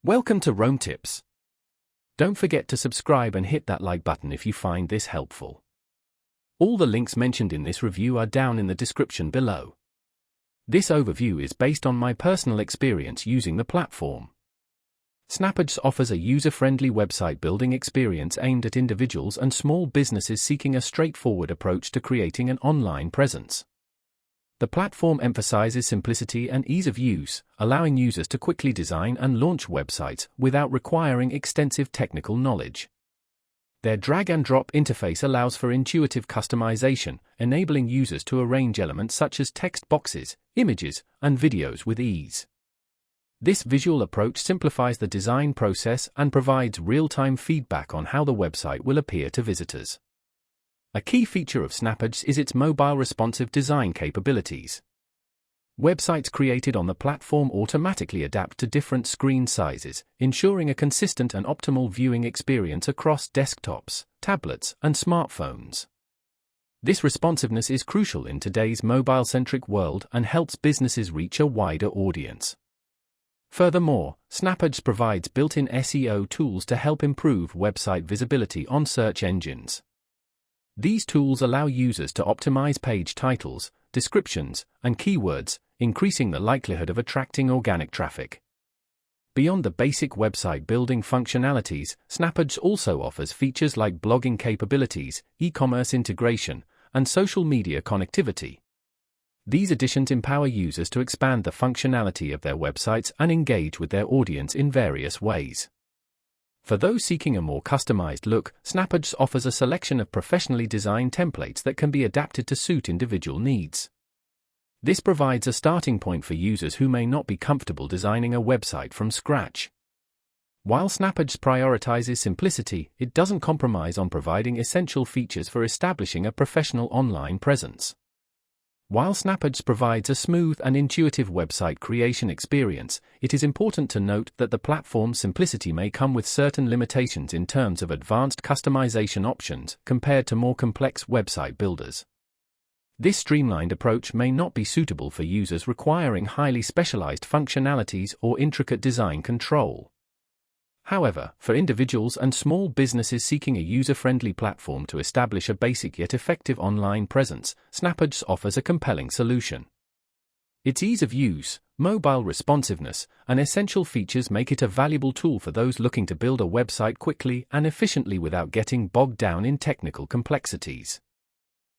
Welcome to Rome Tips. Don't forget to subscribe and hit that like button if you find this helpful. All the links mentioned in this review are down in the description below. This overview is based on my personal experience using the platform. SnapPages offers a user-friendly website building experience aimed at individuals and small businesses seeking a straightforward approach to creating an online presence. The platform emphasizes simplicity and ease of use, allowing users to quickly design and launch websites without requiring extensive technical knowledge. Their drag-and-drop interface allows for intuitive customization, enabling users to arrange elements such as text boxes, images, and videos with ease. This visual approach simplifies the design process and provides real-time feedback on how the website will appear to visitors. A key feature of SnapPages is its mobile responsive design capabilities. Websites created on the platform automatically adapt to different screen sizes, ensuring a consistent and optimal viewing experience across desktops, tablets, and smartphones. This responsiveness is crucial in today's mobile-centric world and helps businesses reach a wider audience. Furthermore, SnapPages provides built-in SEO tools to help improve website visibility on search engines. These tools allow users to optimize page titles, descriptions, and keywords, increasing the likelihood of attracting organic traffic. Beyond the basic website building functionalities, SnapPages also offers features like blogging capabilities, e-commerce integration, and social media connectivity. These additions empower users to expand the functionality of their websites and engage with their audience in various ways. For those seeking a more customized look, SnapPages offers a selection of professionally designed templates that can be adapted to suit individual needs. This provides a starting point for users who may not be comfortable designing a website from scratch. While SnapPages prioritizes simplicity, it doesn't compromise on providing essential features for establishing a professional online presence. While SnapPages provides a smooth and intuitive website creation experience, it is important to note that the platform's simplicity may come with certain limitations in terms of advanced customization options compared to more complex website builders. This streamlined approach may not be suitable for users requiring highly specialized functionalities or intricate design control. However, for individuals and small businesses seeking a user-friendly platform to establish a basic yet effective online presence, SnapPages offers a compelling solution. Its ease of use, mobile responsiveness, and essential features make it a valuable tool for those looking to build a website quickly and efficiently without getting bogged down in technical complexities.